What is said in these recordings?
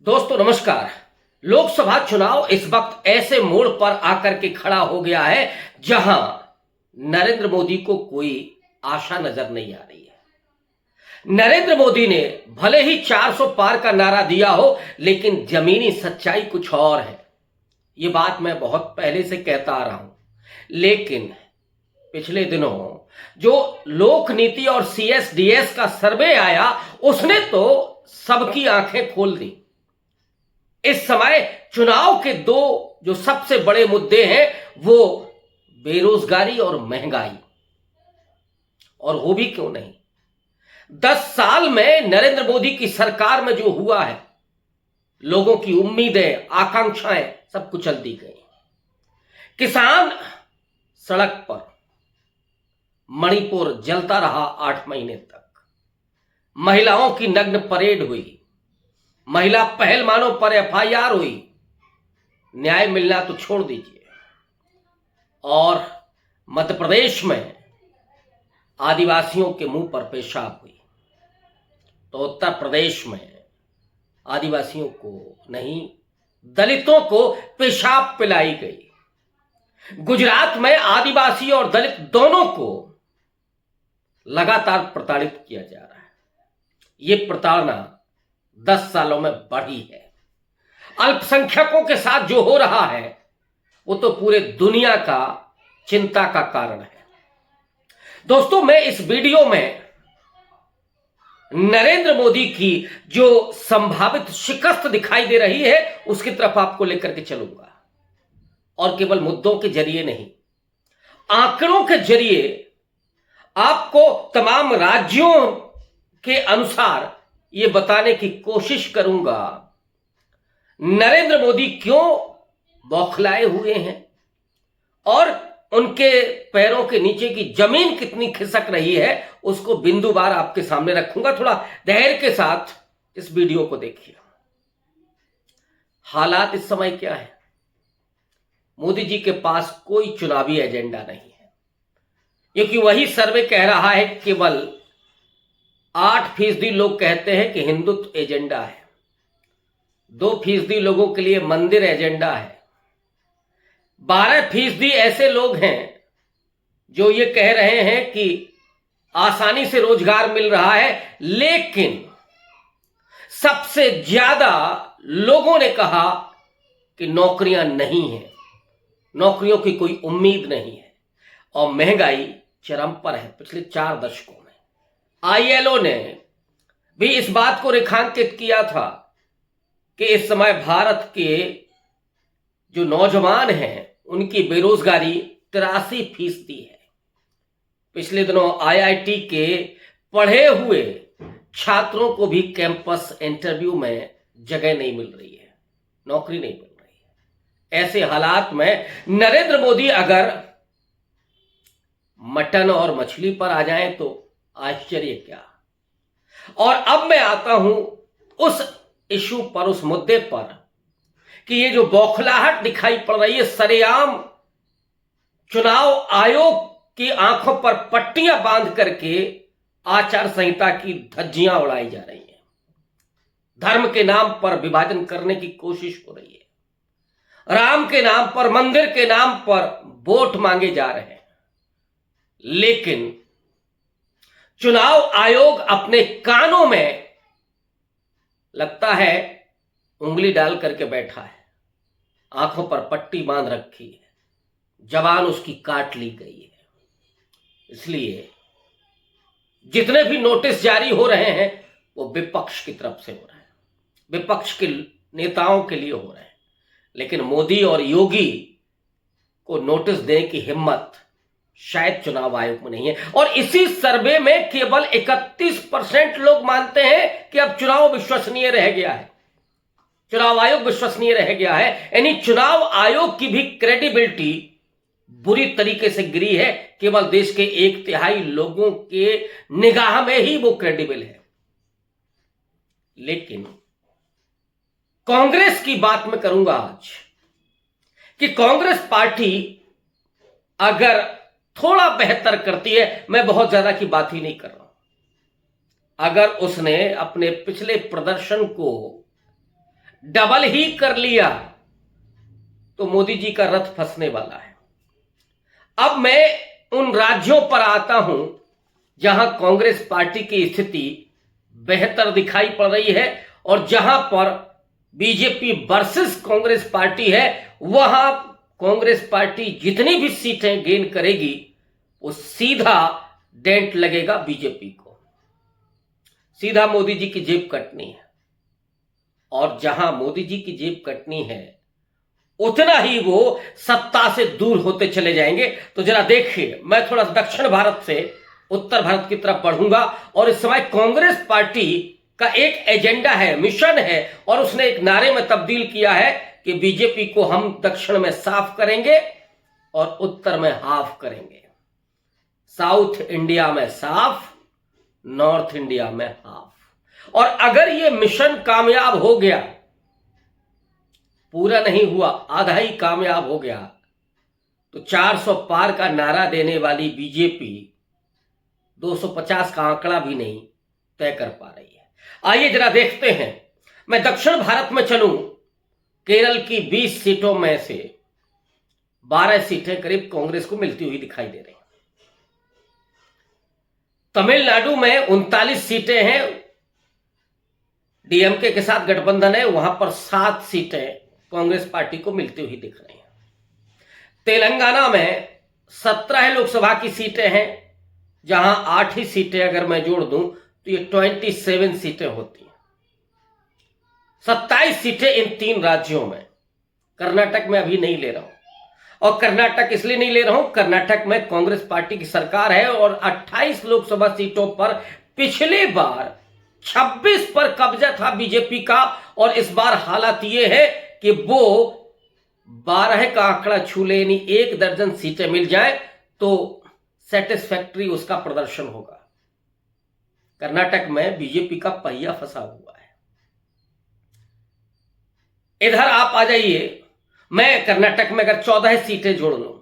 दोस्तों नमस्कार। लोकसभा चुनाव इस वक्त ऐसे मोड़ पर आकर के खड़ा हो गया है जहां नरेंद्र मोदी को कोई आशा नजर नहीं आ रही है। नरेंद्र मोदी ने भले ही 400 पार का नारा दिया हो, लेकिन जमीनी सच्चाई कुछ और है। ये बात मैं बहुत पहले से कहता आ रहा हूं, लेकिन पिछले दिनों जो लोक नीति और सीएसडीएस का सर्वे आया उसने तो सबकी आंखें खोल दी। इस समय चुनाव के दो जो सबसे बड़े मुद्दे हैं वो बेरोजगारी और महंगाई। और हो भी क्यों नहीं, 10 साल में नरेंद्र मोदी की सरकार में जो हुआ है, लोगों की उम्मीदें आकांक्षाएं सब कुचल दी गई। किसान सड़क पर, मणिपुर जलता रहा 8 महीने तक, महिलाओं की नग्न परेड हुई, महिला पहलवानों पर एफआईआर हुई, न्याय मिलना तो छोड़ दीजिए। और मध्य प्रदेश में आदिवासियों के मुंह पर पेशाब हुई, तो उत्तर प्रदेश में आदिवासियों को नहीं, दलितों को पेशाब पिलाई गई। गुजरात में आदिवासी और दलित दोनों को लगातार प्रताड़ित किया जा रहा है। यह प्रताड़ना 10 सालों में बढ़ी है। अल्पसंख्यकों के साथ जो हो रहा है वो तो पूरे दुनिया का चिंता का कारण है। दोस्तों, मैं इस वीडियो में नरेंद्र मोदी की जो संभावित शिकस्त दिखाई दे रही है उसकी तरफ आपको लेकर के चलूंगा, और केवल मुद्दों के जरिए नहीं, आंकड़ों के जरिए आपको तमाम राज्यों के अनुसार ये बताने की कोशिश करूंगा नरेंद्र मोदी क्यों बौखलाए हुए हैं और उनके पैरों के नीचे की जमीन कितनी खिसक रही है, उसको बिंदुवार आपके सामने रखूंगा। थोड़ा धैर्य के साथ इस वीडियो को देखिए। हालात इस समय क्या है? मोदी जी के पास कोई चुनावी एजेंडा नहीं है, क्योंकि वही सर्वे कह रहा है केवल 8% लोग कहते हैं कि हिंदुत्व एजेंडा है, 2% लोगों के लिए मंदिर एजेंडा है, 12% ऐसे लोग हैं जो ये कह रहे हैं कि आसानी से रोजगार मिल रहा है, लेकिन सबसे ज्यादा लोगों ने कहा कि नौकरियां नहीं हैं, नौकरियों की कोई उम्मीद नहीं है, और महंगाई चरम पर है पिछले 4 दशकों में। आईएलओ ने भी इस बात को रेखांकित किया था कि इस समय भारत के जो नौजवान हैं उनकी बेरोजगारी 83% है। पिछले दिनों आईआईटी के पढ़े हुए छात्रों को भी कैंपस इंटरव्यू में जगह नहीं मिल रही है, नौकरी नहीं मिल रही है। ऐसे हालात में नरेंद्र मोदी अगर मटन और मछली पर आ जाएं तो आश्चर्य क्या। और अब मैं आता हूं उस इशू पर, उस मुद्दे पर कि ये जो बौखलाहट दिखाई पड़ रही है, सरेआम चुनाव आयोग की आंखों पर पट्टियां बांध करके आचार संहिता की धज्जियां उड़ाई जा रही हैं, धर्म के नाम पर विभाजन करने की कोशिश हो रही है, राम के नाम पर, मंदिर के नाम पर वोट मांगे जा रहे हैं, लेकिन चुनाव आयोग अपने कानों में लगता है उंगली डाल करके बैठा है, आंखों पर पट्टी बांध रखी है, जबान उसकी काट ली गई है। इसलिए जितने भी नोटिस जारी हो रहे हैं वो विपक्ष की तरफ से हो रहे हैं, विपक्ष के नेताओं के लिए हो रहे हैं, लेकिन मोदी और योगी को नोटिस देने की हिम्मत शायद चुनाव आयोग में नहीं है। और इसी सर्वे में केवल 31% लोग मानते हैं कि अब चुनाव विश्वसनीय रह गया है, चुनाव आयोग विश्वसनीय रह गया है। यानी चुनाव आयोग की भी क्रेडिबिलिटी बुरी तरीके से गिरी है। केवल देश के 1/3 लोगों के निगाह में ही वो क्रेडिबल है। लेकिन कांग्रेस की बात मैं करूंगा आज कि कांग्रेस पार्टी अगर थोड़ा बेहतर करती है, मैं बहुत ज्यादा की बात ही नहीं कर रहा हूं, अगर उसने अपने पिछले प्रदर्शन को डबल ही कर लिया तो मोदी जी का रथ फंसने वाला है। अब मैं उन राज्यों पर आता हूं जहां कांग्रेस पार्टी की स्थिति बेहतर दिखाई पड़ रही है और जहां पर बीजेपी वर्सेस कांग्रेस पार्टी है, वहां कांग्रेस पार्टी जितनी भी सीटें गेन करेगी वो सीधा डेंट लगेगा बीजेपी को, सीधा मोदी जी की जेब कटनी है। और जहां मोदी जी की जेब कटनी है उतना ही वो सत्ता से दूर होते चले जाएंगे। तो जरा देखिए, मैं थोड़ा दक्षिण भारत से उत्तर भारत की तरफ बढ़ूंगा और इस समय कांग्रेस पार्टी का एक एजेंडा है, मिशन है, और उसने एक नारे में तब्दील किया है कि बीजेपी को हम दक्षिण में साफ करेंगे और उत्तर में हाफ करेंगे। साउथ इंडिया में साफ, नॉर्थ इंडिया में हाफ। और अगर ये मिशन कामयाब हो गया, पूरा नहीं हुआ, आधा ही कामयाब हो गया, तो 400 पार का नारा देने वाली बीजेपी 250 का आंकड़ा भी नहीं तय कर पा रही है। आइए जरा देखते हैं। मैं दक्षिण भारत में चलूं, केरल की 20 सीटों में से 12 सीटें करीब कांग्रेस को मिलती हुई दिखाई दे रही हैं। तमिलनाडु में 39 सीटें हैं, डीएमके के साथ गठबंधन है, वहां पर 7 सीटें कांग्रेस पार्टी को मिलती हुई दिख रही हैं। तेलंगाना में 17 लोकसभा की सीटें हैं, जहां 8 ही सीटें अगर मैं जोड़ दूं तो ये 27 सीटें होती हैं। 27 सीटें इन 3 राज्यों में। कर्नाटक में अभी नहीं ले रहा हूं, और कर्नाटक इसलिए नहीं ले रहा हूं, कर्नाटक में कांग्रेस पार्टी की सरकार है और 28 लोकसभा सीटों पर पिछली बार 26 पर कब्जा था बीजेपी का, और इस बार हालात ये है कि वो 12 का आंकड़ा छू ले, यानी 1 दर्जन सीटें मिल जाए तो सेटिस्फैक्टरी उसका प्रदर्शन होगा। कर्नाटक में बीजेपी का पहिया फंसा हुआ है। इधर आप आ जाइए, मैं कर्नाटक में अगर 14 सीटें जोड़ लूं,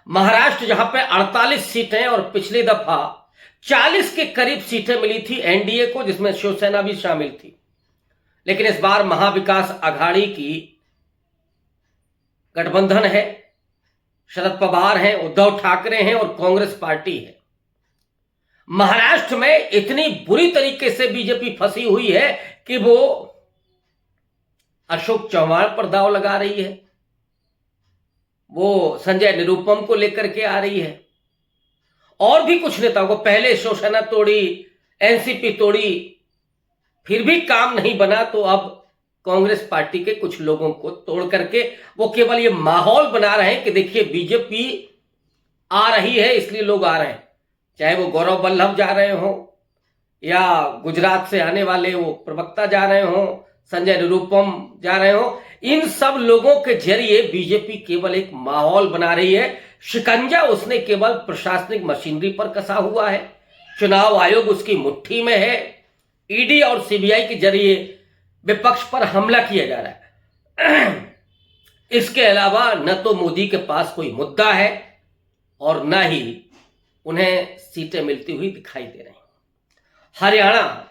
महाराष्ट्र जहां पे 48 सीटें और पिछली दफा 40 के करीब सीटें मिली थी एनडीए को, जिसमें शिवसेना भी शामिल थी, लेकिन इस बार महाविकास आघाड़ी की गठबंधन है, शरद पवार हैं, उद्धव ठाकरे हैं और कांग्रेस पार्टी है। महाराष्ट्र में इतनी बुरी तरीके से बीजेपी फंसी हुई है कि वो अशोक चव्हाण पर दांव लगा रही है, वो संजय निरुपम को लेकर के आ रही है, और भी कुछ नेताओं को, पहले शिवसेना तोड़ी, एनसीपी तोड़ी, फिर भी काम नहीं बना, तो अब कांग्रेस पार्टी के कुछ लोगों को तोड़ करके वो केवल ये माहौल बना रहे हैं कि देखिए बीजेपी आ रही है इसलिए लोग आ रहे हैं। चाहे वो गौरव वल्लभ जा रहे हो, या गुजरात से आने वाले वो प्रवक्ता जा रहे हो, संजय निरुपम जा रहे हो, इन सब लोगों के जरिए बीजेपी केवल एक माहौल बना रही है। शिकंजा उसने केवल प्रशासनिक मशीनरी पर कसा हुआ है, चुनाव आयोग उसकी मुट्ठी में है, ईडी और सीबीआई के जरिए विपक्ष पर हमला किया जा रहा है। इसके अलावा न तो मोदी के पास कोई मुद्दा है और न ही उन्हें सीटें मिलती हुई दिखाई दे रही। हरियाणा,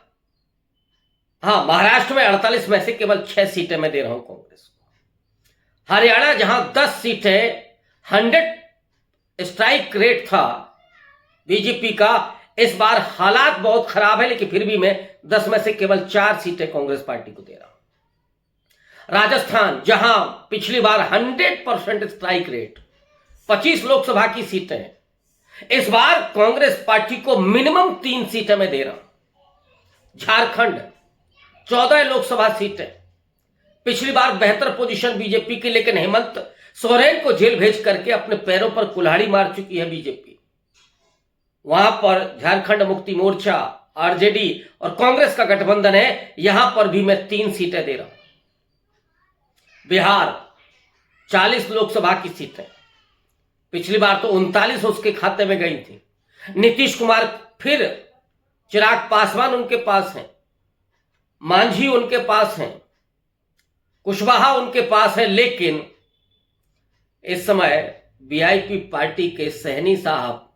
हाँ, महाराष्ट्र में 48 में से केवल 6 सीटें मैं दे रहा हूं कांग्रेस को। हरियाणा जहां 10 सीटें 100 स्ट्राइक रेट था बीजेपी का, इस बार हालात बहुत खराब है, लेकिन फिर भी मैं 10 में से केवल 4 सीटें कांग्रेस पार्टी को दे रहा हूं। राजस्थान जहां पिछली बार 100% स्ट्राइक रेट, 25 लोकसभा की सीटें, इस बार कांग्रेस पार्टी को मिनिमम 3 सीटें मैं दे रहा हूं। झारखंड 14 लोकसभा सीटें, पिछली बार बेहतर पोजीशन बीजेपी की, लेकिन हेमंत सोरेन को जेल भेज करके अपने पैरों पर कुल्हाड़ी मार चुकी है बीजेपी। वहां पर झारखंड मुक्ति मोर्चा, आरजेडी और कांग्रेस का गठबंधन है, यहां पर भी मैं 3 सीटें दे रहा हूं। बिहार 40 लोकसभा की सीटें, पिछली बार तो 39 उसके खाते में गई थी। नीतीश कुमार फिर, चिराग पासवान उनके पास हैं, मांझी उनके पास हैं, कुशवाहा उनके पास है, लेकिन इस समय वीआईपी पार्टी के सहनी साहब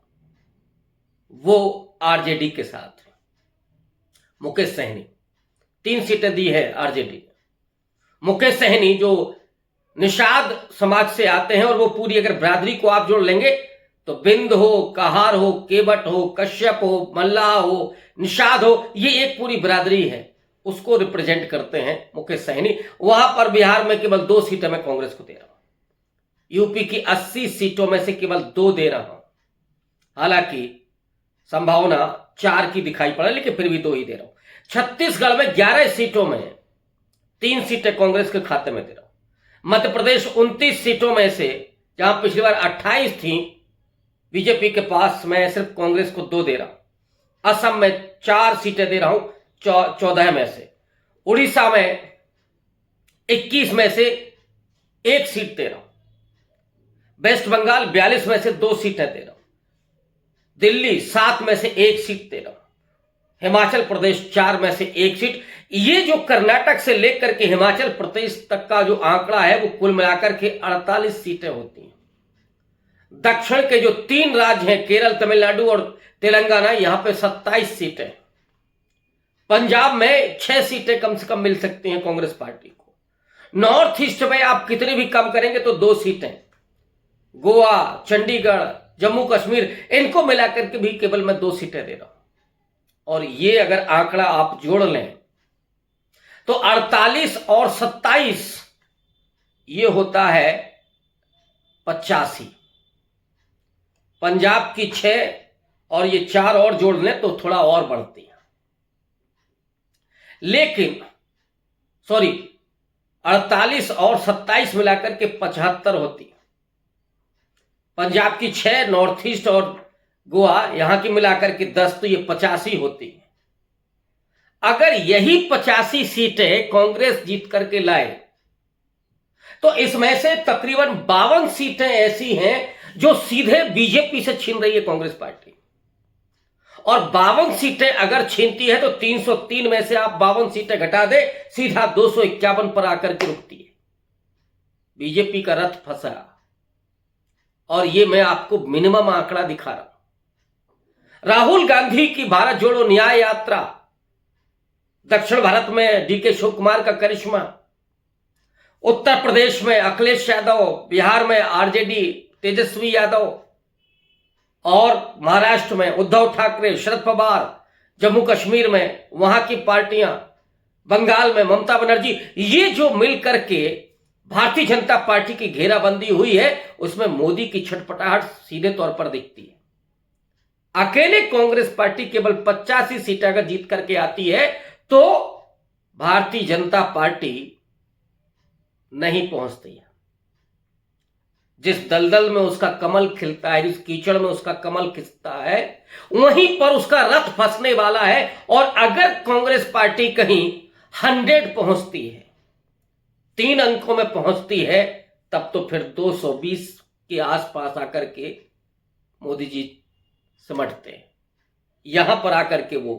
वो आरजेडी के साथ है। मुकेश सहनी 3 सीटें दी है आरजेडी ने। मुकेश सहनी जो निषाद समाज से आते हैं, और वो पूरी अगर बिरादरी को आप जोड़ लेंगे तो बिंद हो, कहार हो, केवट हो, कश्यप हो, मल्लाह हो, निषाद हो, ये एक पूरी बिरादरी है, उसको रिप्रेजेंट करते हैं मुकेश सहनी। वहां पर बिहार में केवल 2 सीटें मैं कांग्रेस को दे रहा हूं, यूपी की 80 सीटों में से केवल 2 दे रहा हूं। हालांकि संभावना 4 की दिखाई पड़ा, लेकिन फिर भी 2 ही दे रहा हूं। छत्तीसगढ़ में 11 सीटों में 3 सीटें कांग्रेस के खाते में दे रहा हूं। मध्य प्रदेश 29 सीटों में से, जहां पिछली बार 28 थी बीजेपी के पास, मैं सिर्फ कांग्रेस को 2 दे रहा हूं। असम में 4 सीटें दे रहा हूं 14 में से। उड़ीसा में 21 में से 1 सीट दे रहा हूं। वेस्ट बंगाल 42 में से 2 सीटें दे रहा हूं। दिल्ली 7 में से 1 सीट दे रहा हूं। हिमाचल प्रदेश 4 में से 1 सीट। ये जो कर्नाटक से लेकर के हिमाचल प्रदेश तक का जो आंकड़ा है, वो कुल मिलाकर के 48 सीटें होती हैं। दक्षिण के जो 3 राज्य हैं, केरल, तमिलनाडु और तेलंगाना, यहां पे 27 सीटें। पंजाब में 6 सीटें कम से कम मिल सकती हैं कांग्रेस पार्टी को। नॉर्थ ईस्ट में आप कितने भी कम करेंगे तो 2 सीटें। गोवा, चंडीगढ़, जम्मू कश्मीर, इनको मिलाकर के भी केवल मैं 2 सीटें दे रहा हूं। और ये अगर आंकड़ा आप जोड़ लें तो 48 और 27 ये होता है 85। पंजाब की 6 और ये 4 और जोड़ लें तो थोड़ा और बढ़ती है। लेकिन 48 और 27 मिलाकर के 75 होती है। पंजाब की 6, नॉर्थ ईस्ट और गोवा यहां की मिलाकर के 10, तो ये 85 होती है। अगर यही 85 सीटें कांग्रेस जीत करके लाए तो इसमें से तकरीबन 52 सीटें ऐसी हैं जो सीधे बीजेपी से छीन रही है कांग्रेस पार्टी। और 52 सीटें अगर छीनती है तो 303 में से आप 52 सीटें घटा दे, सीधा 251 पर आकर के रुकती है। बीजेपी का रथ फंसा। और ये मैं आपको मिनिमम आंकड़ा दिखा रहा हूं। राहुल गांधी की भारत जोड़ो न्याय यात्रा, दक्षिण भारत में डीके शिव कुमार का करिश्मा, उत्तर प्रदेश में अखिलेश यादव, बिहार में आरजेडी तेजस्वी यादव, और महाराष्ट्र में उद्धव ठाकरे, शरद पवार, जम्मू कश्मीर में वहां की पार्टियां, बंगाल में ममता बनर्जी, ये जो मिलकर के भारतीय जनता पार्टी की घेराबंदी हुई है, उसमें मोदी की छटपटाहट सीधे तौर पर दिखती है। अकेले कांग्रेस पार्टी केवल 85 सीटें अगर जीत करके आती है तो भारतीय जनता पार्टी नहीं पहुंचती है। जिस दलदल में उसका कमल खिलता है, जिस कीचड़ में उसका कमल खिलता है, वहीं पर उसका रथ फंसने वाला है। और अगर कांग्रेस पार्टी कहीं 100 पहुंचती है, 3 अंकों में पहुंचती है, तब तो फिर 220 के आसपास आकर के मोदी जी सिमटते हैं। यहां पर आकर के वो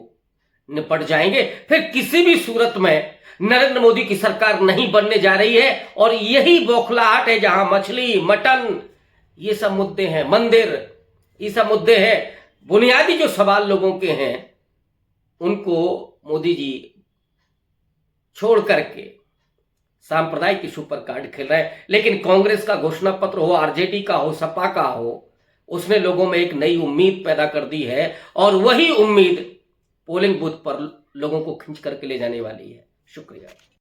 निपट जाएंगे। फिर किसी भी सूरत में नरेंद्र मोदी की सरकार नहीं बनने जा रही है। और यही बौखलाहट है जहां मछली, मटन, ये सब मुद्दे हैं, मंदिर, ये सब मुद्दे हैं, बुनियादी जो सवाल लोगों के हैं, उनको मोदी जी छोड़ करके सांप्रदायिक इशू पर कार्ड खेल रहे हैं। लेकिन कांग्रेस का घोषणा पत्र हो, आरजेडी का हो, सपा का हो, उसने लोगों में एक नई उम्मीद पैदा कर दी है। और वही उम्मीद पोलिंग बूथ पर लोगों को खींच करके ले जाने वाली है। शुक्रिया।